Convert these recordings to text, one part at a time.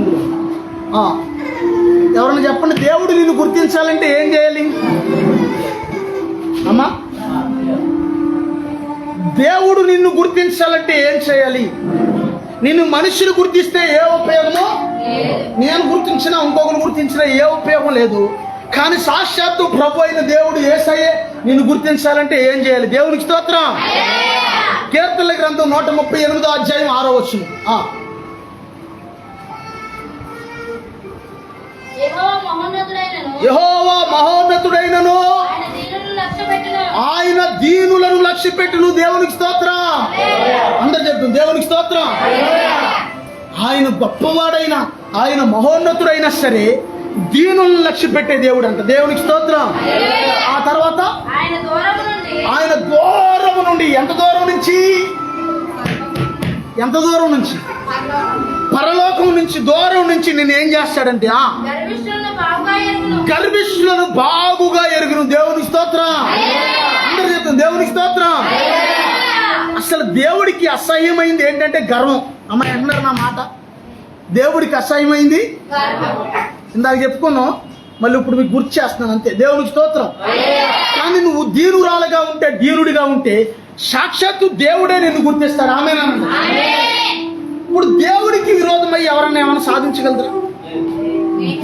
ఇందులో. ఎవరైనా చెప్పండి, దేవుడు నిన్ను గుర్తించాలంటే ఏం చేయాలి అమ్మా? దేవుడు నిన్ను గుర్తించాలంటే ఏం చేయాలి? నిన్ను మనుషులు గుర్తిస్తే ఏ ఉపయోగమో, నేను గుర్తించినా ఇంకొకరు గుర్తించినా ఏ ఉపయోగం లేదు. కానీ సాక్షాత్తు ప్రభు అయిన దేవుడు యేసయ్యే నిన్ను గుర్తించాలంటే ఏం చేయాలి? దేవునికి స్తోత్రం. కీర్తనల గ్రంథం 138 అధ్యాయం 6వ వచనం. యెహోవా మహోన్నతుడైనను ఆయన దీనులను లక్ష్యపెట్టును. దేవునికి స్తోత్రం. అందరు చెప్తుంది దేవునికి స్తోత్రం. ఆయన గొప్పవాడైనా, ఆయన మహోన్నతుడైనా సరే దీనులను లక్ష్య పెట్టే దేవుడు అంట. దేవునికి స్తోత్రం. ఆ తర్వాత ఆయన దూరం నుండి, ఎంత దూరం నుంచి? ఎంత దూరం నుంచి? పరలోకం నుంచి, దూరం నుంచి నేను ఏం చేస్తాడంటే గర్విష్ఠులను బాగుగా ఎరుగును. దేవునికి స్తోత్రం. అందరూ చెప్తాను దేవునికి స్తోత్రం. అసలు దేవుడికి అసహ్యమైంది ఏంటంటే గర్వం. అమ్మాయి అంటున్నారు నా మాట. దేవుడికి అసహ్యమైంది ఇందాక చెప్పుకున్నాం, మళ్ళీ ఇప్పుడు మీకు గుర్తు చేస్తున్నాను అంతే. దేవునికి స్తోత్రం. కానీ నువ్వు దీనురాలుగా ఉంటే, దీనుడిగా ఉంటే సాక్షాత్తు దేవుడే నిన్ను గుర్తిస్తాడు. ఆమేనండి. ఇప్పుడు దేవుడికి విరోధమై ఎవరన్నా ఏమైనా సాధించగలరా?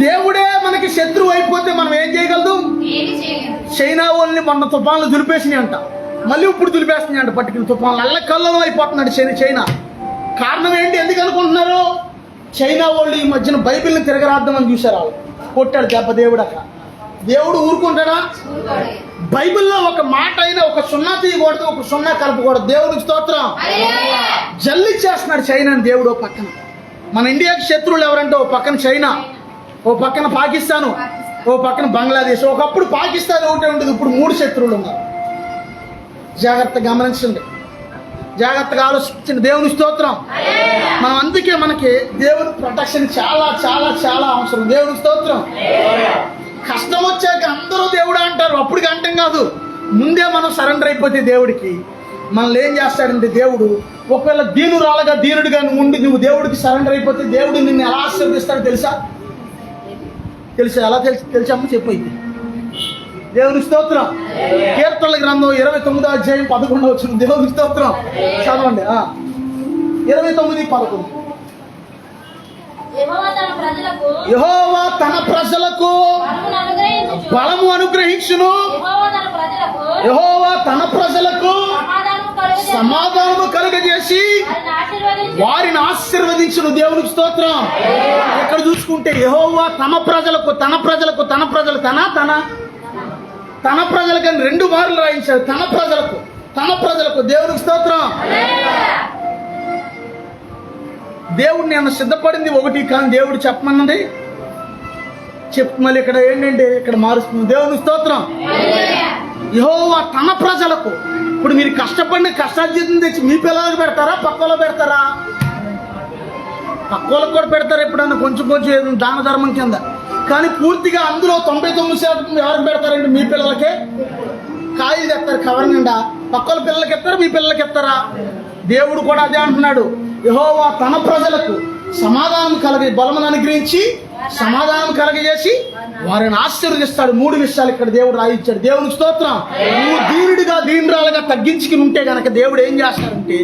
దేవుడే మనకి శత్రువు అయిపోతే మనం ఏం చేయగలదు? చైనా వాళ్ళని మొన్న తుఫాన్లు దులిపేసినాయి అంట, మళ్ళీ ఇప్పుడు దులిపేస్తున్నాయి అంట. పట్టుకుని తుఫాన్లు అల్లకల్లం అయిపోతున్నాడు చైనా. కారణం ఏంటి? ఎందుకు అనుకుంటున్నారు? చైనా వాళ్ళు ఈ మధ్యన బైబిల్ని తిరగరాద్దామని చూశారు. వాళ్ళు కొట్టాడు దెబ్బ దేవుడు. అక్కడ దేవుడు ఊరుకుంటాడా? బైబిల్లో ఒక మాట అయినా ఒక సున్నా తీయకూడదు, ఒక సున్నా కలపకూడదు. దేవుడికి స్తోత్రం. జల్లి చేస్తున్నాడు చైనాని దేవుడు. ఓ పక్కన మన ఇండియాకి శత్రువులు ఎవరంటే ఓ పక్కన చైనా, ఓ పక్కన పాకిస్తాను, ఓ పక్కన బంగ్లాదేశ్. ఒకప్పుడు పాకిస్తాన్ ఒకటే ఉంటుంది, ఇప్పుడు 3 శత్రువులు ఉన్నారు. జాగ్రత్తగా గమనించండి, జాగ్రత్తగా ఆలోచించండి. దేవుని స్తోత్రం. మనం అందుకే మనకి దేవుని ప్రొటెక్షన్ చాలా చాలా చాలా అవసరం. దేవుని స్తోత్రం. కష్టం వచ్చాక అందరూ దేవుడు అంటారు, అప్పుడు అంటాం కాదు. ముందే మనం సరెండర్ అయిపోతే దేవుడికి మనల్ని ఏం చేస్తాడంటే దేవుడు, ఒకవేళ దీనురాలుగా దీనుడిగా ఉండి నువ్వు దేవుడికి సరెండర్ అయిపోతే దేవుడు నిన్ను ఎలా ఆశీర్వదిస్తాడో తెలుసా? ఎలా తెలుసమ్మ చెప్పయింది. దేవుని స్తోత్రం. కీర్తనల గ్రంథం 29 అధ్యాయం 11 వచనం. దేవుని స్తోత్రం. చదవండి. 29:11. యెహోవా తన ప్రజలకు బలము అనుగ్రహించును. యెహోవా తన ప్రజలకు సమాధానము కలుగజేసి వారిని ఆశీర్వదించును. దేవునికి స్తోత్రం. ఎక్కడ చూసుకుంటే యెహోవా తన ప్రజలకు తన ప్రజలకని 2 మార్లు రాయించాడు. తన ప్రజలకు. దేవునికి స్తోత్రం. దేవుడు నేను సిద్ధపడింది ఒకటి, కానీ దేవుడు చెప్పమన్నది మళ్ళీ ఇక్కడ ఏంటంటే ఇక్కడ మారుస్తుంది. దేవునికి స్తోత్రం. యెహోవా తన ప్రజలకు. ఇప్పుడు మీరు కష్టపడిన కష్టార్జితం తెచ్చి మీ పిల్లలకు పెడతారా, పక్కలో పెడతారా? పక్కలకు కూడా పెడతారు ఎప్పుడన్నా కొంచెం దాన ధర్మం కింద. కానీ పూర్తిగా అందులో 99% ఎవరికి పెడతారండి? మీ పిల్లలకే. కాయలు తెస్తారు కవర్ నిండా, పక్కల పిల్లలకి ఎత్తారు, మీ పిల్లలకి ఎత్తారా? దేవుడు కూడా అదే అంటున్నాడు. యెహోవా తన ప్రజలకు సమాధానం బలమును అనుగ్రహించి సమాధానం కలగజేసి వారిని ఆశీర్వదిస్తాడు. 3 విషయాలు ఇక్కడ దేవుడు రాయించాడు. దేవునికి స్తోత్రం. నువ్వు దీనురాలుగా తగ్గించుకుని ఉంటే గనక దేవుడు ఏం చేస్తాడంటే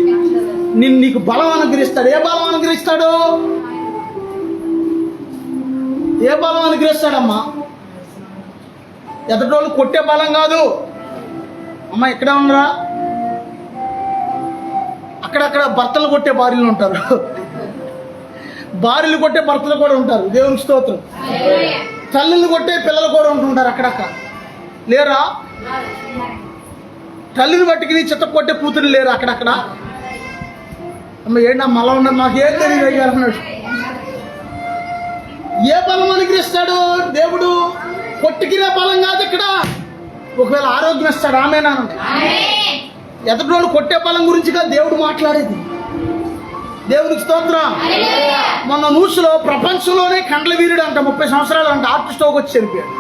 నీకు బలం అనుగ్రహిస్తాడు. ఏ బలం అనుగ్రహిస్తాడు? ఏ బలం అనుగ్రహిస్తాడమ్మా? ఎదటోళ్ళు కొట్టే బలం కాదు అమ్మ. ఎక్కడ ఉండరా? అక్కడక్కడ భర్తలు కొట్టే భార్యలు ఉంటారు, భార్యలు కొట్టే భర్తలు కూడా ఉంటారు. దేవునికి స్తోత్రం. తల్లిని కొట్టే పిల్లలు కూడా ఉంటుంటారు అక్కడక్కడ. లేరా? తల్లిని పట్టుకుని చిత్త కొట్టే కూతురు లేరు అక్కడక్కడ. అమ్మ ఏంటా మళ్ళా ఉన్నది, మాకు ఏం తెలియదు అన్నాడు. ఏ బలం అనుగ్రహిస్తాడు దేవుడు? కొట్టుకిరే బలం కాదు ఇక్కడ. ఒకవేళ ఆరోగ్యం ఇస్తాడు. ఆమేనండి. ఎదుటోళ్ళు కొట్టే బలం గురించి కాదు దేవుడు మాట్లాడేది. దేవునికి స్తోత్రం. మొన్న న్యూస్లో ప్రపంచంలోనే కండ్ల వీరుడు అంట, 30 సంవత్సరాలు అంట, హార్ట్ స్ట్రోక్ వచ్చి చనిపోయాడు.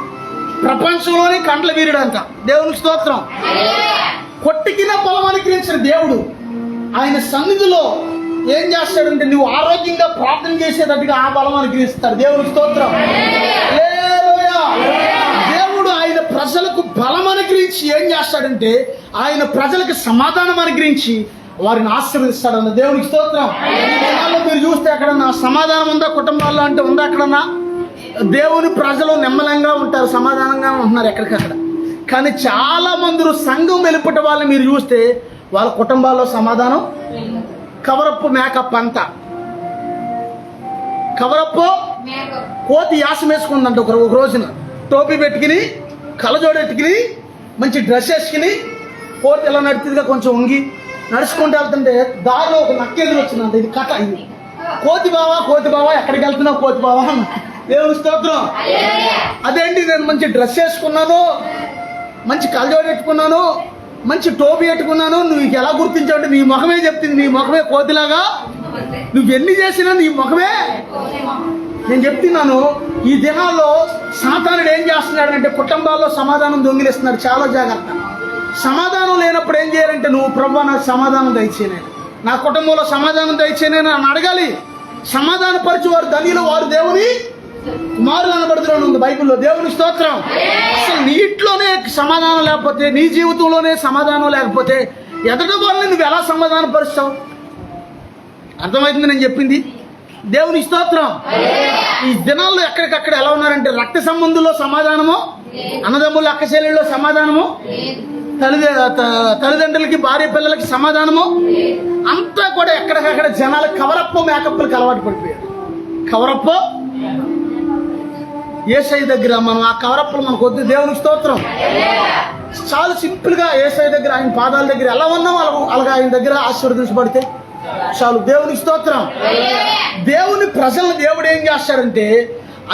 ప్రపంచంలోనే కండ్ల వీరుడు అంట. దేవునికి స్తోత్రం. కొట్టికిన బలం అనుగ్రహించిన దేవుడు ఆయన సన్నిధిలో ఏం చేస్తాడంటే నువ్వు ఆరోగ్యంగా ప్రార్థన చేసేటట్టుగా ఆ బలం అనుగ్రహిస్తాడు. దేవునికి స్తోత్రం. హల్లెలూయా. దేవుడు ఆయన ప్రజలకు బలం అనుగ్రహించి ఏం చేస్తాడంటే ఆయన ప్రజలకు సమాధానం అనుగ్రహించి వారిని ఆశీర్వదిస్తాడన్న. దేవునికి స్తోత్రం. ఈ దినాల్లో మీరు చూస్తే ఎక్కడన్నా సమాధానం ఉందా కుటుంబాల్లో అంటే ఉందా? ఎక్కడన్నా దేవుని ప్రజలు నెమ్మలంగా ఉంటారు, సమాధానంగా ఉంటున్నారు ఎక్కడికక్కడ. కానీ చాలా మంది సంఘం వెలుపట వాళ్ళని మీరు చూస్తే వాళ్ళ కుటుంబాల్లో సమాధానం కవరప్పు మేకప్ అంతా. కవరప్పు కోతి యాసం వేసుకుందంట ఒక రోజున, టోపీ పెట్టుకుని కళ్ళజోడెట్టుకుని మంచి డ్రెస్ వేసుకుని కోతి ఎలా నడుతుందిగా కొంచెం వంగి నడుచుకుంటూ వెళ్తుంటే దారిలో ఒక నక్కెదురు వచ్చిందంట. ఇది కథ. ఇది కోతి బావా ఎక్కడికి వెళ్తున్నావు కోతి బావా? దేవుని స్తోత్రం. అదేంటి నేను మంచి డ్రెస్ వేసుకున్నాను, మంచి కళ్ళజోడు పెట్టుకున్నాను, మంచి టోపీ పెట్టుకున్నాను, నువ్వు ఎలా గుర్తించావు అంటే నీ ముఖమే చెప్తుంది. నీ ముఖమే కోతిలాగా, నువ్వు ఎన్ని చేసినా నీ ముఖమే. నేను చెప్తున్నాను ఈ దినాల్లో సాతానుడు ఏం చేస్తున్నాడంటే కుటుంబాల్లో సమాధానం దొంగిలిస్తున్నాడు. చాలా జాగ్రత్త. సమాధానం లేనప్పుడు ఏం చేయాలంటే నువ్వు ప్రభువా నాకు సమాధానం దయచేయనే, నా కుటుంబంలో సమాధానం దయచేయనే అని అడగాలి. సమాధాన పరిచి వారు ధనియులు, వారు దేవుని కుమారులు అనబడుతున్నాడు ఉంది బైబిల్లో. దేవుని స్తోత్రం. అసలు నీ ఇంట్లోనే సమాధానం లేకపోతే, నీ జీవితంలోనే సమాధానం లేకపోతే ఎదటి వాళ్ళని నువ్వు ఎలా సమాధాన పరుస్తావు? అర్థమవుతుంది నేను చెప్పింది? దేవుని స్తోత్రం. ఈ దినాల్లో ఎక్కడికక్కడ ఎలా ఉన్నారంటే రక్త సంబంధుల్లో సమాధానము, అన్నదమ్ములు అక్క చెల్లెల్లో సమాధానము, తల్లిదండ్రులకి భార్య పిల్లలకి సమాధానము, అంతా కూడా ఎక్కడికక్కడ జనాలు కవరప్పు మేకప్లకు అలవాటు పడిపోయారు. కవరప్పు యేసయ్య దగ్గర మనం ఆ కవరప్పులు మనకు వద్దు. దేవునికి స్తోత్రం. చాలా సింపుల్ గా యేసయ్య దగ్గర ఆయన పాదాల దగ్గర ఎలా ఉన్నాం అలాగా ఆయన దగ్గర ఆశీర్వదించబడితే చాలు. దేవునికి స్తోత్రం. దేవుని ప్రజలను దేవుడు ఏం చేస్తాడంటే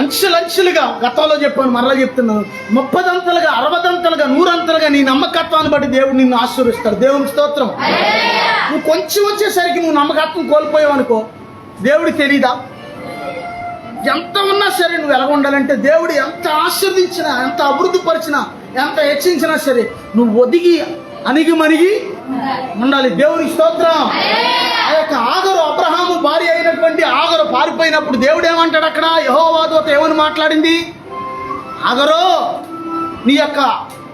అంచెలంచెలుగా, గతంలో చెప్పాను మరలా చెప్తున్నాను, 30 60 100 నీ నమ్మకత్వాన్ని బట్టి దేవుడు నిన్ను ఆశీర్వదిస్తాడు. దేవునికి స్తోత్రం. నువ్వు కొంచెం వచ్చేసరికి నువ్వు నమ్మకత్వం కోల్పోయావు అనుకో, దేవుడికి తెలీదా? ఎంత ఉన్నా సరే నువ్వు ఎలా ఉండాలంటే దేవుడు ఎంత ఆశీర్వదించినా, ఎంత అభివృద్ధి పరిచినా, ఎంత హెచ్చించినా సరే నువ్వు ఒదిగి అణిగి మణిగి ఉండాలి. దేవునికి స్తోత్రం. ఆ యొక్క ఆగరు, అబ్రహాము భార్య అయినటువంటి ఆగరు పారిపోయినప్పుడు దేవుడు ఏమంటాడు అక్కడ? యెహోవా దూత ఏమని మాట్లాడింది? ఆగరు నీ యొక్క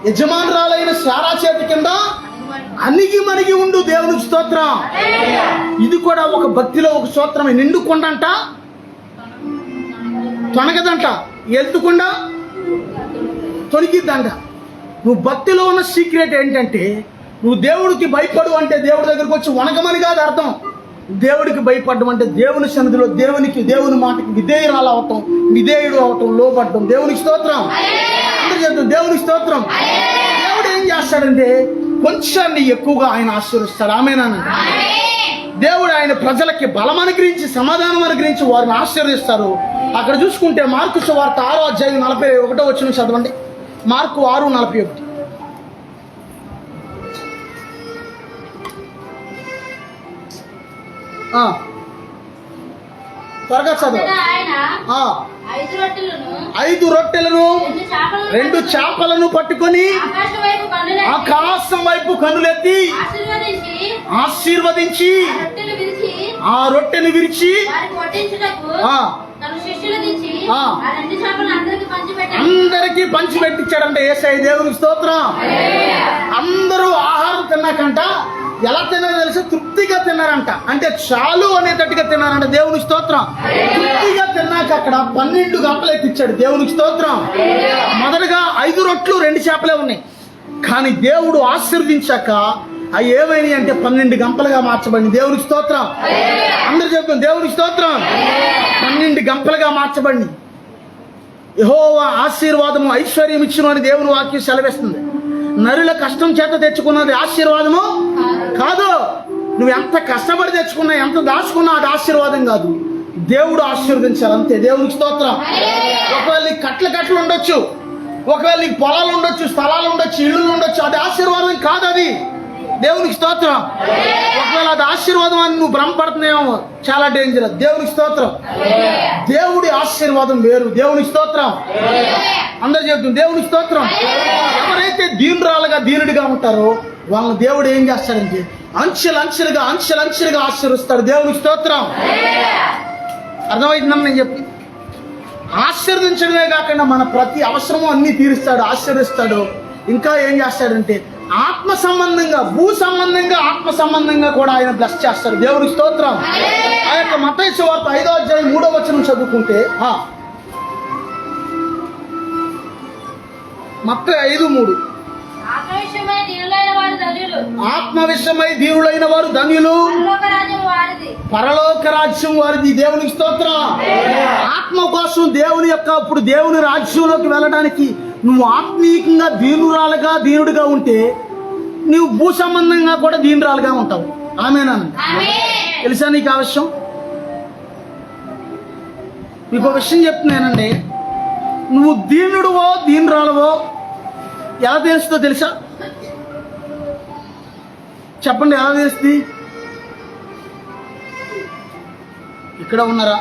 యజమానురాలైన శారా చేతి కింద అణిగి మణిగి ఉండు. దేవునికి స్తోత్రం. ఇది కూడా ఒక భక్తిలో ఒక స్తోత్రమే. నిండుకుండంట తొనగదంట, ఎత్తుకుండా తొనిగిద్దంట. నువ్వు భక్తిలో ఉన్న సీక్రెట్ ఏంటంటే నువ్వు దేవుడికి భయపడు అంటే దేవుడి దగ్గరకు వచ్చి వణకమని కాదు అర్థం. దేవుడికి భయపడడం అంటే దేవుని సన్నిధిలో దేవుని మాటకి విధేయురాలు అవటం, విధేయుడు అవటం, లోపడటం. దేవునికి స్తోత్రం. అందరూ చెప్తాం దేవునికి స్తోత్రం. దేవుడు ఏం చేస్తాడంటే కొంచెాన్ని ఎక్కువగా ఆయన ఆశీర్వదిస్తాడు. ఆమేనండి. దేవుడు ఆయన ప్రజలకి బలం అనుగ్రహించి సమాధానం అనుగ్రహించి వారిని ఆశీర్వదిస్తారు. అక్కడ చూసుకుంటే మార్కు సువార్త 6వ అధ్యాయం 41వ వచనం చదవండి. మార్కు 6:41. త్వరగా చదువు. 5 రొట్టెలను 2 చేపలను పట్టుకొని ఆకాశం వైపు కన్నులెత్తి ఆశీర్వదించి ఆ రొట్టెను విరిచి అందరికీ పంచిపెట్టించాడంటే యేసయ్య. దేవునికి స్తోత్రం. అందరూ ఆహారం తిన్నాకంట ఎలా తిన్నారో తెలిసి తృప్తిగా తిన్నారంట. అంటే చాలు అనేటట్టుగా తిన్నారంట. దేవునికి స్తోత్రం. తృప్తిగా తిన్నాక అక్కడ 12 గంపలు ఎత్తిచ్చాడు. దేవునికి స్తోత్రం. మొదటగా 5 రొట్లు 2 చేపలే ఉన్నాయి. కానీ దేవుడు ఆశీర్వదించాక అవి ఏమైనాయి అంటే 12 గంపలుగా మార్చబడింది. దేవునికి స్తోత్రం. అందరూ చెప్తాం దేవునికి స్తోత్రం. 12 గంపలుగా మార్చబడింది. యెహోవా ఆశీర్వాదము ఐశ్వర్యం ఇచ్చును అని దేవుని వాక్యం సెలవిస్తుంది. నరుల కష్టం చేత తెచ్చుకున్నది ఆశీర్వాదము కాదు. నువ్వు ఎంత కష్టపడి తెచ్చుకున్నా, ఎంత దాచుకున్నా అది ఆశీర్వాదం కాదు. దేవుడు ఆశీర్వదించాలి అంతే. దేవునికి స్తోత్రం. ఒకవేళ నీకు కట్లు ఉండొచ్చు, ఒకవేళ నీకు పొలాలు ఉండొచ్చు, స్థలాలు ఉండొచ్చు, ఇళ్ళు ఉండొచ్చు, అది ఆశీర్వాదం కాదు. అది దేవునికి స్తోత్రం. ఒకవేళ అది ఆశీర్వాదం అని నువ్వు భ్రమపడుతున్నావేమో, చాలా డేంజర్. దేవునికి స్తోత్రం. దేవుడి ఆశీర్వాదం వేరు. దేవునికి స్తోత్రం. అందరూ చెప్తుంది దేవునికి స్తోత్రం. ఎవరైతే దీనురాలుగా దీనుడిగా ఉంటారో వాళ్ళని దేవుడు ఏం చేస్తాడంటే అంచెలంచెలుగా ఆశీర్వదిస్తాడు. దేవునికి స్తోత్రం. అర్థమవుతుందని నేను చెప్పి ఆశీర్వదించడమే కాకుండా మన ప్రతి అవసరము అన్ని తీరుస్తాడు, ఆశీర్వదిస్తాడు. ఇంకా ఏం చేస్తాడంటే ఆత్మ సంబంధంగా, భూ సంబంధంగా, ఆత్మ సంబంధంగా కూడా ఆయన బ్లెస్ చేస్తాడు. దేవునికి స్తోత్రం. ఆ యొక్క మత్తయి సువార్త 5వ అధ్యాయం 3వ వచనం చదువుకుంటే, మత్తయి 5:3, ఆత్మ విషయమై దీనులైన వారు ధన్యులు, పరలోక రాజ్యం వారిది. దేవునికి స్తోత్రం. ఆత్మ కోసం దేవుని యొక్క ఇప్పుడు దేవుని రాజ్యంలోకి వెళ్ళడానికి నువ్వు ఆత్మీయంగా దీనుడిగా ఉంటే నువ్వు భూ సంబంధంగా కూడా దీనురాలుగా ఉంటావు. ఆమేనా? తెలుసా నీకు ఆ విషయం? మీకు ఒక విషయం చెప్తున్నానండి. నువ్వు దీనుడువో దీనురాలవో ఎలా తెలుస్తుందో తెలుసా? చెప్పండి, ఎలా తెలుస్తుంది? ఇక్కడ ఉన్నారా?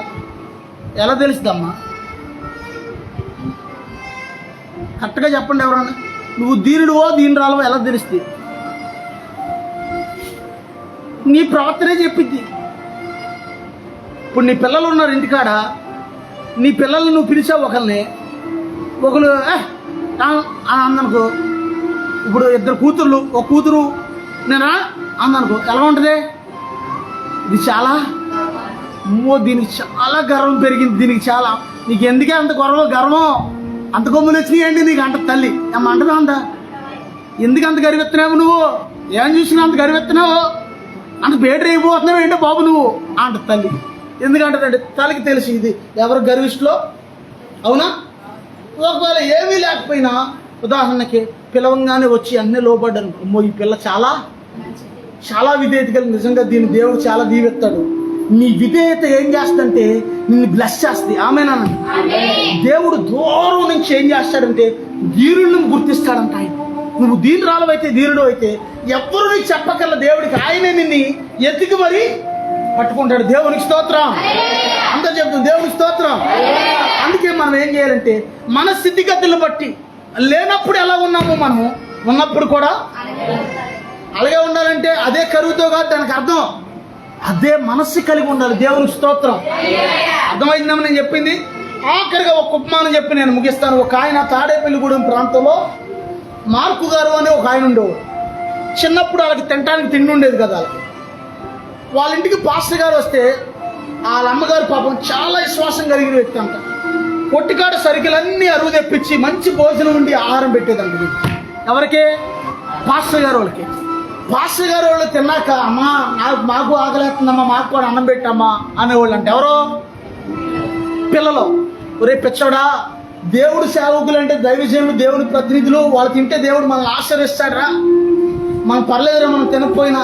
ఎలా తెలుస్తుందమ్మా? కరెక్ట్గా చెప్పండి ఎవరన్నా. నువ్వు దీనుడువో దీనురాలవో ఎలా తెలుస్తుంది? నీ ప్రవర్తనే చెప్పిద్ది. ఇప్పుడు నీ పిల్లలు ఉన్నారు ఇంటికాడ, నీ పిల్లల్ని నువ్వు పిలిచావు ఒకరిని అందనుకో. ఇప్పుడు 2 కూతుర్లు, ఒక కూతురు నేనా అందనుకో, ఎలా ఉంటుంది? ఇది చాలా దీనికి చాలా గర్వం పెరిగింది. దీనికి చాలా నీకు ఎందుకే అంత గర్వం అంత కొమ్ములు వచ్చినాయండి నీకు అంట తల్లి. అంటదా అంట, ఎందుకు అంత గరివెత్తున్నావు నువ్వు? ఏం చూసినా అంత గరివెత్తున్నావు, అంత బేటరీ అయిపోతున్నావు ఏంటో బాబు నువ్వు అంట తల్లి. ఎందుకంటే తల్లికి తెలిసి ఇది ఎవరు గర్విష్ఠులో. అవునా? ఒకవేళ ఏమీ లేకపోయినా ఉదాహరణకి పిలవంగానే వచ్చి అన్నీ లోపడ్డాను, అమ్మో ఈ పిల్ల చాలా చాలా విధేయత కలిగి, నిజంగా దీన్ని దేవుడు చాలా దీవెత్తాడు. నీ విధేయత ఏం చేస్తుందంటే నిన్ను బ్లెస్ చేస్తుంది. ఆమేనా? దేవుడు దూరం నుంచి ఏం చేస్తాడంటే దీనులను గుర్తిస్తాడంట. ఆయన నువ్వు దీనురాలవైతే, దీనుడు అయితే ఎవ్వరు నీకు చెప్పకల్లా దేవుడికి ఆయనే నిన్ను ఎత్తికి మరి పట్టుకుంటాడు. దేవునికి స్తోత్రం. అందరూ చెప్తుంది దేవునికి స్తోత్రం. అందుకే మనం ఏం చేయాలంటే మన స్థితిగతులను బట్టి, లేనప్పుడు ఎలా ఉన్నామో మనము ఉన్నప్పుడు కూడా అలాగే ఉండాలంటే అదే కరువుతో కాదు దానికి అర్థం, అదే మనస్సు కలిగి ఉండాలి. దేవునికి స్తోత్రం. అర్థమైందేమో నేను చెప్పింది? ఆఖరిగా ఒక ఉపమానం చెప్పి నేను ముగిస్తాను. ఒక ఆయన తాడేపల్లిగూడెం ప్రాంతంలో మార్కు గారు అని ఒక ఆయన ఉండేవాడు. చిన్నప్పుడు వాళ్ళకి తినడానికి తిండి ఉండేది కదా. వాళ్ళ ఇంటికి పాస్టర్ గారు వస్తే వాళ్ళ అమ్మగారు పాపం చాలా విశ్వాసం కలిగిన వ్యక్తి అంట. పొట్టికాడ సరుకులన్నీ అరువు తెప్పించి మంచి భోజనం ఉండి ఆహారం పెట్టేదండి. ఎవరికి? పాస్టర్ గారు వాళ్ళకి. పాస్టర్ గారు వాళ్ళు తిన్నాక, అమ్మా మాకు ఆకలేస్తుందమ్మా, మాకు కూడా అన్నం పెట్టమ్మా అనేవాళ్ళు. అంటే ఎవరో పిల్లలు. ఒరే పిచ్చోడా, దేవుడు సేవకులు అంటే దైవజనులు, దేవుని ప్రతినిధులు, వాళ్ళు తింటే దేవుడు మనల్ని ఆశీర్వదిస్తాడరా, మనం పర్లేదురా మనం తినకపోయినా.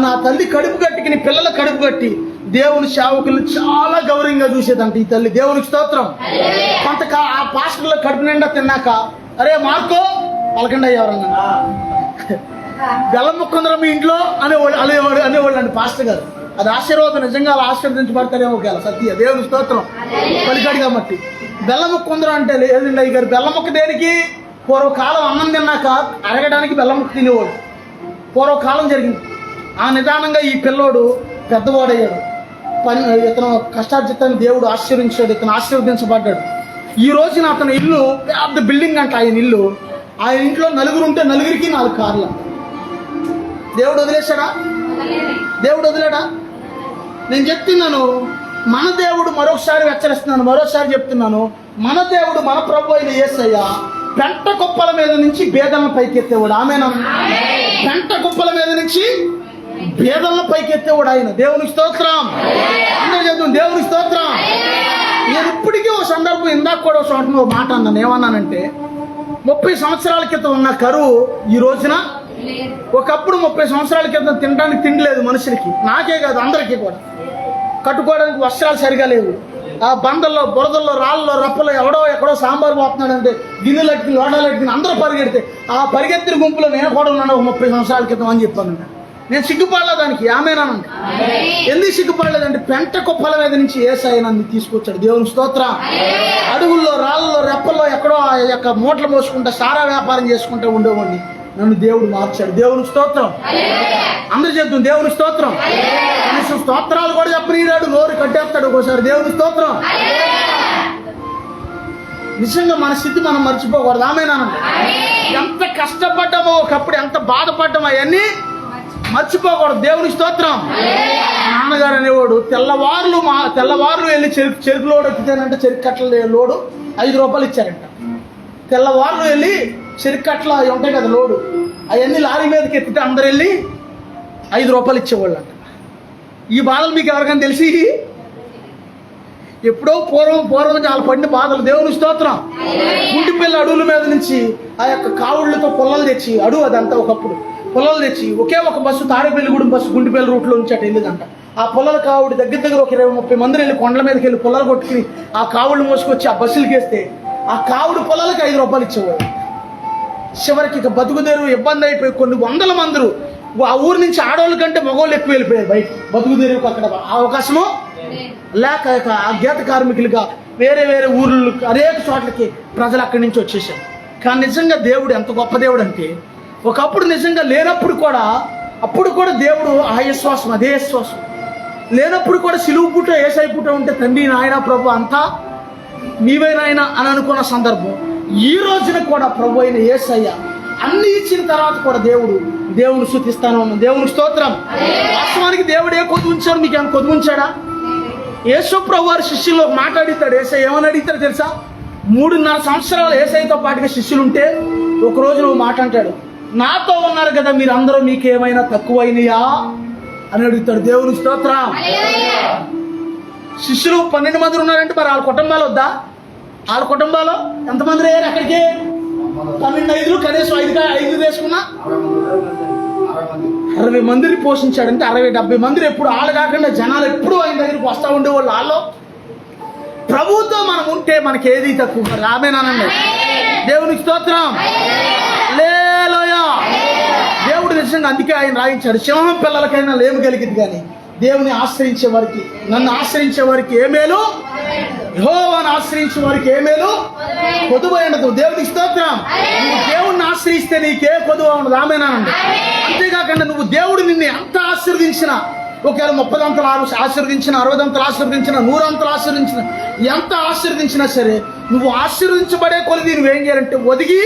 నా తల్లి కడుపు కట్టికి నీ పిల్లల కడుపు కట్టి దేవుని సేవకులు చాలా గౌరవంగా చూసేదంట ఈ తల్లి. దేవునికి స్తోత్రం. ఆ పాస్టర్లో కడుపు నిండా తిన్నాక, అరే మార్కో పలకండి ఎవరన్నా బెల్లం ముక్కందరం మీ ఇంట్లో అనేవాళ్ళు అండి పాస్టర్ గారు. అది ఆశీర్వాదం. నిజంగా ఆశీర్వదించబడతారేమో ఒకవేళ సత్య. దేవుని స్తోత్రం. పలికాడు కాబట్టి బెల్లం ముక్కందరం అంటే లేదండి అయ్య గారు. బెల్లం ముక్క దేనికి? పూర్వకాలం అన్నం తిన్నాక అరగడానికి బెల్లం ముక్క తినేవాడు. పూర్వకాలం జరిగింది. ఆ నిదానంగా ఈ పిల్లోడు పెద్దవాడయ్యాడు. ఇతను కష్టార్జితాన్ని దేవుడు ఆశీర్వించాడు. ఇతను ఆశీర్వదించబడ్డాడు. ఈ రోజున అతని ఇల్లు పెద్ద బిల్డింగ్ అంట. ఆయన ఇల్లు, ఆయన ఇంట్లో 4 ఉంటే 4కి 4 కార్లు. దేవుడు వదిలేశాడా? దేవుడు వదిలేడా? నేను చెప్తున్నాను, మన దేవుడు మరొకసారి హెచ్చరిస్తున్నాను, మరోసారి చెప్తున్నాను, మన దేవుడు మన ప్రభు అయిన యేసయ్య పెంట కుప్పల మీద నుంచి బేదలను పైకెత్తేవాడు. ఆమేనా? పెంట కుప్పల మీద నుంచి బేదలను పైకెత్తేవాడు ఆయన. దేవునికి స్తోత్రం. అందరూ చెప్తాం దేవునికి స్తోత్రం. నేను ఇప్పటికీ ఒక సందర్భం, ఇందాక కూడా ఒక చోట ఒక మాట అన్నాను. ఏమన్నానంటే 30 సంవత్సరాల క్రితం ఉన్న కరువు ఈ రోజున, ఒకప్పుడు 30 సంవత్సరాల క్రితం తినడానికి తిండి లేదు మనుషులకి, నాకే కాదు అందరికీ కూడా. కట్టుకోవడానికి వస్త్రాలు సరిగా లేవు. ఆ బందల్లో, బురదల్లో, రాళ్ళలో, రప్పలో ఎవడో ఎక్కడో సాంబార్ పోతున్నాడంటే గిన్నెలు ఎట్టుకుని, లోడాలు ఎట్టుకుని అందరూ పరిగెడితే ఆ పరిగెత్తిన గుంపులో నేను కూడా ఉన్నాను 30 సంవత్సరాల క్రితం అని చెప్పానంట. నేను సిగ్గుపడలే దానికి. ఆమేనండి. ఎందుకు సిగ్గుపడలేదంటే పెంట కుప్పల మీద నుంచి యేసయ్య నన్ను తీసుకొచ్చాడు. దేవుని స్తోత్రం. అడుగుల్లో, రాళ్ళలో, రెప్పల్లో ఎక్కడో ఆ యొక్క మూటలు మోసుకుంటా సారా వ్యాపారం చేసుకుంటూ ఉండేవాడిని. నన్ను దేవుడు మార్చాడు. దేవునికి స్తోత్రం. అందరు చెప్తాం దేవునికి స్తోత్రం. కనీసం స్తోత్రాలు కూడా చెప్పనీడాడు, నోరు కట్టేస్తాడు ఒక్కోసారి. దేవునికి స్తోత్రం. నిజంగా మన స్థితి మనం మర్చిపోకూడదు. ఆమేనండి. ఎంత కష్టపడ్డామో ఒకప్పుడు, ఎంత బాధపడ్డామో అవన్నీ మర్చిపోకూడదు. దేవునికి స్తోత్రం. నాన్నగారు అనేవాడు తెల్లవారులు వెళ్ళి చెరుకు లోడు ఎత్తితేనంటే చెరుకు కట్టల లోడు 5 రూపాయలు ఇచ్చారంట. తెల్లవారులు వెళ్ళి చెరుకు కట్టలు అవి ఉంటాయి కదా లోడు, అవన్నీ లారీ మీదకి ఎత్తితే అందరు వెళ్ళి 5 రూపాయలు ఇచ్చేవాళ్ళు అంట. ఈ బాధలు మీకు ఎవరికైనా తెలిసి? ఎప్పుడో పూర్వం చాలా పడిన బాధలు. దేవుని స్తోత్రం. గుంటిపిల్ల అడవుల మీద నుంచి ఆ యొక్క కావుళ్లతో పొల్లలు తెచ్చి, అడవు అదంతా ఒకప్పుడు పొలాలు తెచ్చి ఒకే ఒక బస్సు తాడేపల్లిగూడెం బస్సు గుంటిపల్లి రూట్లో నుంచి అటు వెళ్ళిందంట. ఆ పొలాల కావుడు దగ్గర ఒక 20-30 మంది వెళ్ళి కొండల మీదకి వెళ్ళి పొలాలు కొట్టుకుని ఆ కావుళ్ళు మోసుకొచ్చి ఆ బస్సులకి వేస్తే ఆ కావుడు పొలాలకి 5 రూపాయలు ఇచ్చేవాడు. చివరికి ఇక బతుకుదేరు ఇబ్బంది అయిపోయి కొన్ని వందల మంది ఆ ఊరు నుంచి ఆడవాళ్ళ కంటే మగవాళ్ళు ఎక్కువ వెళ్ళిపోయారు బయట. బతుకుదేరుకు అక్కడ అవకాశము లేక ఆ గీత కార్మికులుగా వేరే ఊర్లు అనేక చోట్లకి ప్రజలు అక్కడి నుంచి వచ్చేసారు. కానీ నిజంగా దేవుడు ఎంత గొప్ప దేవుడు అంటే, ఒకప్పుడు నిజంగా లేనప్పుడు కూడా, అప్పుడు కూడా దేవుడు ఆ విశ్వాసం, అదే విశ్వాసం లేనప్పుడు కూడా సిలువు పుట్ట ఏసై పుట్ట ఉంటే తండ్రి నాయన ప్రభు అంతా నీవే నాయన అని అనుకున్న సందర్భం. ఈ రోజున కూడా ప్రభు అయిన యేసయ్య అన్ని ఇచ్చిన తర్వాత కూడా దేవుని స్తుతిస్తాను ఉన్నాం. దేవుని స్తోత్రం. వాస్తవానికి దేవుడు ఏ కొద్ది ఉంచాడు? మీకు ఏమైనా కొద్ది ఉంచాడా? యేసు ప్రభు వారి శిష్యుల్లో మాట్లాడితాడు. యేసయ్య ఏమని అడిగితాడు తెలుసా? 3.5 సంవత్సరాలు యేసయ్యతో పాటుగా శిష్యులుంటే ఒకరోజు నువ్వు మాట అంటాడు, నాతో ఉన్నారు కదా మీరు అందరూ, మీకేమైనా తక్కువైనయా అని అడుగుతాడు. దేవుని స్తోత్రం. శిష్యులు 12 మంది ఉన్నారంటే మరి వాళ్ళ కుటుంబాలు వద్దా? వాళ్ళ కుటుంబాలు ఎంతమంది అయ్యారు? అక్కడికి 12 కనీసం 5 వేసుకున్నా 60 మందిని పోషించాడంటే 60-70 మందిని ఎప్పుడు వాళ్ళు కాకుండా జనాలు ఎప్పుడు ఆయన దగ్గరికి వస్తూ ఉండేవాళ్ళు. వాళ్ళు ప్రభుతో మనం ఉంటే మనకి ఏది తక్కువ రామేనానండి. దేవునికి స్తోత్రం. హల్లెలూయా. దేవుడు నిజంగా అందుకే ఆయన రాయించాడు, సింహం పిల్లలకైనా లేము కలిగింది కానీ దేవుని ఆశ్రయించే వారికి, నన్ను ఆశ్రయించే వారికి ఏ మేలు, యెహోవాను ఆశ్రయించే వారికి ఏ మేలు కొదువ ఉండదు. దేవునికి స్తోత్రం. నువ్వు దేవుణ్ణి ఆశ్రయిస్తే నీకే కొదువ ఉండదు. ఆమేనండి. అంతేకాకుండా నువ్వు దేవుడు నిన్ను ఎంత ఆశీర్వదించినా, ఒకవేళ 30 అంతలు ఆశీర్వదించిన, 60 అంతలు ఆశీర్వదించిన, 100 అంతలు ఆశీర్వదించిన, ఎంత ఆశీర్వదించినా సరే నువ్వు ఆశీర్వదించబడే కొలిది నువ్వేం చేయాలంటే ఒదిగి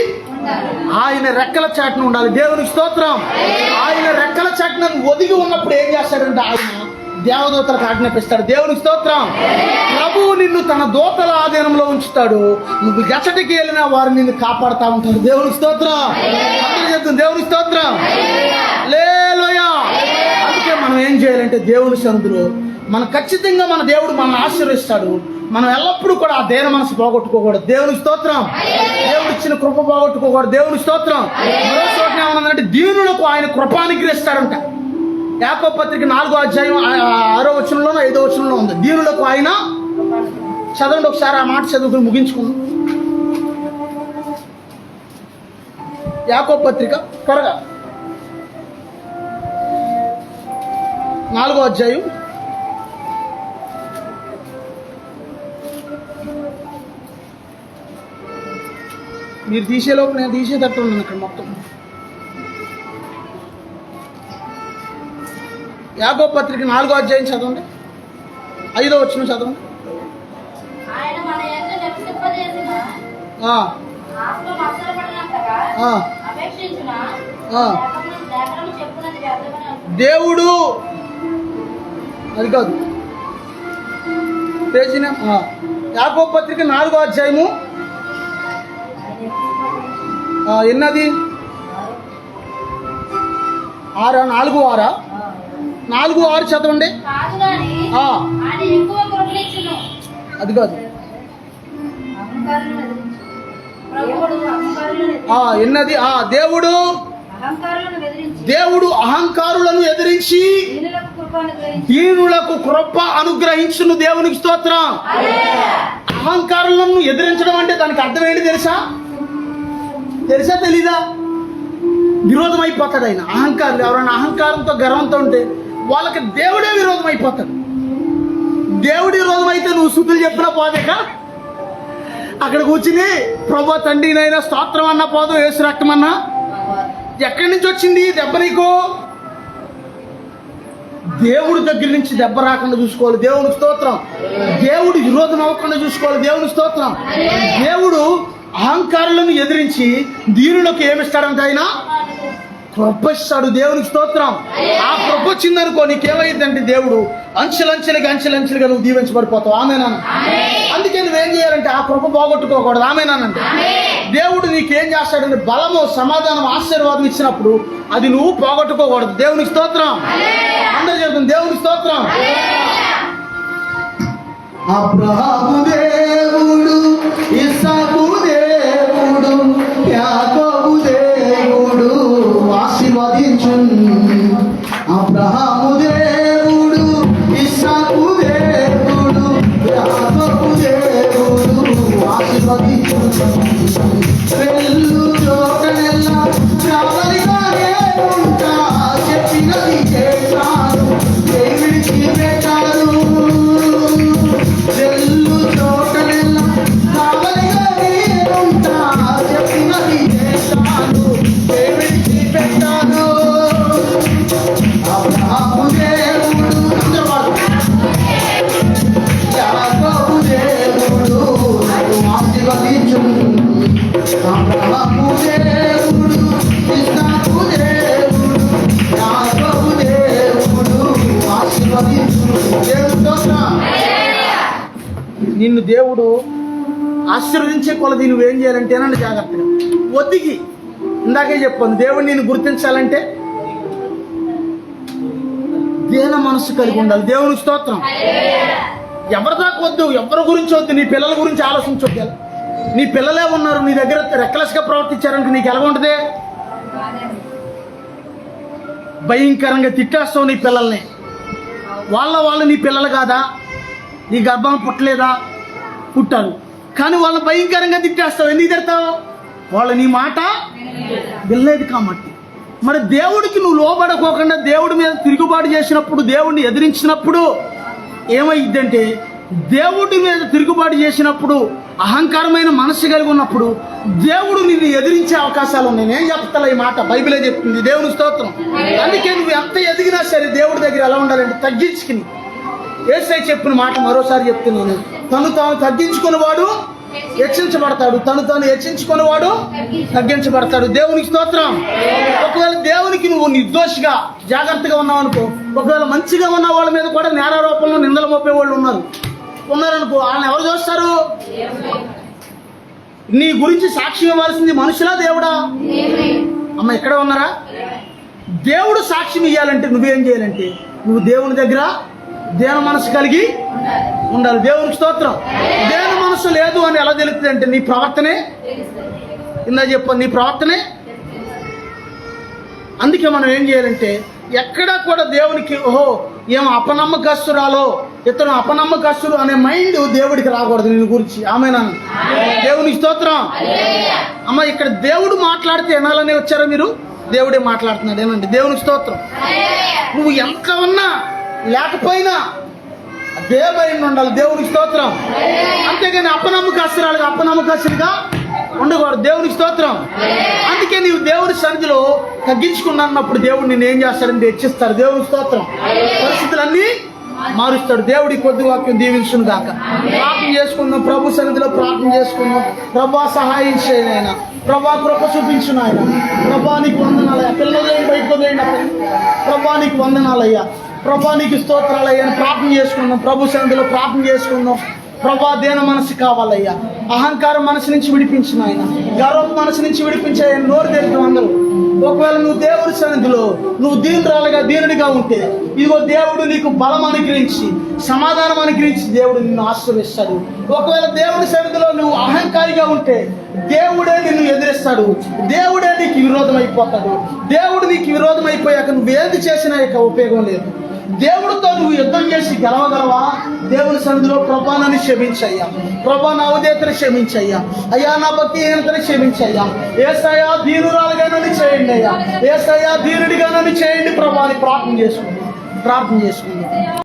ఆయన రెక్కల చాటున ఉండాలి. దేవునికి స్తోత్రం. ఆయన రెక్కల చాటున ఒదిగి ఉన్నప్పుడు ఏం చేస్తాడంటే ఆయన దేవదూతలకు ఆజ్ఞాపిస్తాడు. దేవునికి స్తోత్రం. ప్రభువు నిన్ను తన దూతల ఆధీనంలో ఉంచుతాడు. నువ్వు ఎచ్చటికి వెళ్ళినా వారు నిన్ను కాపాడుతూ ఉంటాడు. దేవునికి స్తోత్రం. అందరూ చెప్తుంది దేవునికి స్తోత్రం. హల్లెలూయా. అందుకే మనం ఏం చేయాలంటే దేవుని సన్నిధిలో మనం ఖచ్చితంగా మన దేవుడు మనల్ని ఆశీర్వదిస్తాడు. మనం ఎల్లప్పుడూ కూడా ఆ దేన మనసు పోగొట్టుకోకూడదు. దేవునికి స్తోత్రం. దేవుడు ఇచ్చిన కృప పోగొట్టుకోకూడదు. దేవునికి స్తోత్రం. మరో చోట ఏమన్నదంటే దీనులకు ఆయన కృప అనుగ్రహిస్తాడంట. యాకోబు పత్రిక 4వ అధ్యాయం 6వ వచనంలోనో 5వ వచనంలో ఉంది. దీనులకు ఆయన, చదవండి ఒకసారి ఆ మాట చదువుకుని ముగించుకుందాం. యాకోబు పత్రిక త్వరగా 4వ అధ్యాయం 'మీరు తీసేలోపు నేను తీసేటట్టున్నాను ఇక్కడ మొత్తం. యాకోబు పత్రిక 4వ అధ్యాయం చదవండి, 5వ వచనం చదవండి. దేవుడు అది కాదు పేజీన యాకోబు పత్రిక 4వ అధ్యాయము ఎన్నది 4:6 చదవండి. అది కాదు ఎన్నది దేవుడు అహంకారులను ఎదిరించి దీనులకు కృప అనుగ్రహించును. దేవునికి స్తోత్రం. అహంకారులను ఎదిరించడం అంటే దానికి అర్థం ఏంటి తెలుసా తెలీదా? విరోధం అయిపోతాడు ఆయన. అహంకారులు ఎవరైనా అహంకారంతో గర్వంతో ఉంటే వాళ్ళకి దేవుడే విరోధం అయిపోతాడు. దేవుడి విరోధం అయితే నువ్వు స్తుతులు చెప్పినా పోదేక అక్కడ కూర్చుని ప్రభు తండ్రినైనా స్తోత్రం అన్నా పోదు, యేసు రక్తమన్నా ఎక్కడి నుంచి వచ్చింది దెబ్బ నీకు? దేవుడి దగ్గర నుంచి దెబ్బ రాకుండా చూసుకోవాలి, దేవునికి స్తోత్రం. దేవుడు విరోధం అవ్వకుండా చూసుకోవాలి, దేవునికి స్తోత్రం. దేవుడు అహంకారులను ఎదిరించి దీనులకు ఏమిస్తాడంటే ఆయన కృప ఇస్తాడు, దేవునికి స్తోత్రం. ఆ కృప వచ్చిందనుకో నీకేమైందంటే దేవుడు అంచెలంచెలుగా నువ్వు దీవించబడిపోతావు. ఆమేనాన్న. అందుకే నువ్వేం చేయాలంటే ఆ కృప పోగొట్టుకోకూడదు. ఆమేనానంటే దేవుడు నీకేం చేస్తాడంటే బలము, సమాధానం, ఆశీర్వాదం ఇచ్చినప్పుడు అది నువ్వు పోగొట్టుకోకూడదు, దేవునికి స్తోత్రం. అందరూ చెప్తుంది దేవునికి స్తోత్రం. అబ్రహాము దేవుడు, ఇస్సాకు దేవుడు, యాకోబు దేవుడు ఆశీర్వదించును. అబ్రహాము దేవుడు, ఇస్సాకు దేవుడు, యాకోబు దేవుడు ఆశీర్వదించును. వెళ్ళు చోటనెల్లా రావలిగానే ఉంటా, చెప్పినది చేస్తాను, దేవుడికి పెట్టాను. వెళ్ళు చోటనెల్లా రావలిగానే ఉంటా, చెప్పినది చేస్తాను, దేవుడికి పెట్టాను. అబ్రహాము దేవుడు, యాకోబు దేవుడు ఆశీర్వదించును. అబ్రహాము దేవుడు, ఇస్సాకు దేవుడు, యాకోబు దేవుడు ఆశీర్వదించును. దేవుని స్తోత్రం. నిన్ను దేవుడు ఆశీర్వదించే కొలది నువ్వేం చేయాలంటే అనండి జాగ్రత్తగా ఒదిగి, ఇందాకే చెప్పాను దేవుడు నిన్ను గుర్తించాలంటే దేన మనసు కలిగి ఉండాలి, దేవునికి స్తోత్రం. ఎవరి దాకా వద్దు, ఎవరి గురించి వద్దు, నీ పిల్లల గురించి ఆలోచించొద్దు. నీ పిల్లలే ఉన్నారు నీ దగ్గర రెక్లెస్గా ప్రవర్తించారంటే నీకు ఎలా ఉంటుంది? భయంకరంగా తిట్టేస్తావు నీ పిల్లల్ని. వాళ్ళు నీ పిల్లలు కాదా? నీ గర్భం పుట్టలేదా? పుట్టారు, కానీ వాళ్ళని భయంకరంగా తిట్టేస్తావు. ఎందుకు తిడతావు? వాళ్ళు నీ మాట వినలేదు కాబట్టి. మరి దేవుడికి నువ్వు లోబడకోకుండా దేవుడి మీద తిరుగుబాటు చేసినప్పుడు, దేవుడిని ఎదిరించినప్పుడు ఏమైందంటే, దేవుడి మీద తిరుగుబాటు చేసినప్పుడు, అహంకారమైన మనసు కలిగి ఉన్నప్పుడు దేవుడు నిన్ను ఎదిరించే అవకాశాలు ఉన్నాయి. నేను చెప్తా ఈ మాట, బైబిలే చెప్తుంది, దేవుని స్తోత్రం. అందుకే నువ్వు ఎంత ఎదిగినా సరే దేవుడి దగ్గర ఎలా ఉండాలంటే తగ్గించుకుని, యేసయ్య చెప్పిన మాట మరోసారి చెప్తున్నాను, తను తాను తగ్గించుకునేవాడు హెచ్చించబడతాడు, తను తాను హెచ్చించుకునేవాడు తగ్గించబడతాడు, దేవునికి స్తోత్రం. ఒకవేళ దేవునికి నువ్వు నిర్దోషిగా జాగ్రత్తగా ఉన్నావు అనుకో, ఒకవేళ మంచిగా ఉన్న వాళ్ళ మీద కూడా నేరారోపణలో నిందలు మోపే వాళ్ళు ఉన్నారనుకో, వాళ్ళని ఎవరు చూస్తారు? నీ గురించి సాక్ష్యం ఇవ్వాల్సింది మనుషులా దేవుడా? అమ్మ ఎక్కడ ఉన్నారా? దేవుడు సాక్ష్యం ఇవ్వాలంటే నువ్వేం చేయాలంటే, నువ్వు దేవుని దగ్గర దేన మనసు కలిగి ఉండాలి, దేవునికి స్తోత్రం. దేన మనసు లేదు అని ఎలా తెలుస్తుంది అంటే నీ ప్రవర్తనే, ఇందా చెప్పాను, నీ ప్రవర్తనే. అందుకే మనం ఏం చేయాలంటే ఎక్కడా కూడా దేవునికి ఏమో అపనమ్మకస్తురాలో, ఇతను అపనమ్మకస్తుడు అనే మైండ్ దేవుడికి రాకూడదు నేను గురించి. ఆమేనా? దేవునికి స్తోత్రం. అమ్మ ఇక్కడ దేవుడు మాట్లాడితే వినాలని వచ్చారా మీరు? దేవుడే మాట్లాడుతున్నాడు, ఏనండి, దేవునికి స్తోత్రం. నువ్వు ఎంత ఉన్నా లేకపోయినా అదే మైండ్ ఉండాలి, దేవునికి స్తోత్రం. అంతేగాని అపనమ్మకస్తులుగా ఉండకూడదు, దేవునికి స్తోత్రం. అందుకే నీవు దేవుడి సన్నిధిలో తగ్గించుకున్నప్పుడు దేవుడు నిన్ను ఏం చేస్తాడంటే హెచ్చిస్తాడు, దేవునికి స్తోత్రం. పరిస్థితులన్నీ మారుస్తాడు. దేవుడి కొద్ది వాక్యం దీవించును గాక. ప్రార్థన చేసుకుందాం, ప్రభు సన్నిధిలో ప్రార్థన చేసుకుందాం. ప్రభా సహాయం చేయను ఆయన, ప్రభా కృప చూపించును ఆయన. ప్రభా నీకు వందనాలయ్యా, పిల్లలు బయటకు వదిలేయండి. ప్రభా నీకు వందనాలయ్యా, ప్రభా నీకు స్తోత్రాలయ్యా అని ప్రార్థన చేసుకుందాం. ప్రభు సన్నిధిలో ప్రార్థన చేసుకుందాం. ప్రభా దేన మనసు కావాలయ్యా, అహంకారం మనసు నుంచి విడిపించిన ఆయన, గర్వం మనసు నుంచి విడిపించే నోరు తెరుతాం అందరూ. ఒకవేళ నువ్వు దేవుడి సన్నిధిలో నువ్వు దీనుడిగా ఉంటే ఇదిగో దేవుడు నీకు బలం అనుగ్రహించి సమాధానం అనుగ్రహించి దేవుడు నిన్ను ఆశీర్వదిస్తాడు. ఒకవేళ దేవుడి సన్నిధిలో నువ్వు అహంకారిగా ఉంటే దేవుడే నిన్ను ఎదిరిస్తాడు, దేవుడే నీకు విరోధం అయిపోతాడు. దేవుడు నీకు విరోధం అయిపోయాక నువ్వేది చేసినా ఇక ఉపయోగం లేదు. దేవుడితో నువ్వు యుద్ధం చేసి గెలవగలవా? దేవుని సన్నిధిలో ప్రభా నన్ను క్షమించయ్యా, ప్రభా నా ఉదయతను క్షమించయ్యా, అయ్యా నా భక్తిహీనతను క్షమించయ్యా, యేసయ్యా దీనురాలుగా నన్ను చేయండి అయ్యా, యేసయ్యా దీనుడిగా నన్ను చేయండి ప్రభా అని ప్రార్థన చేసుకుందాం.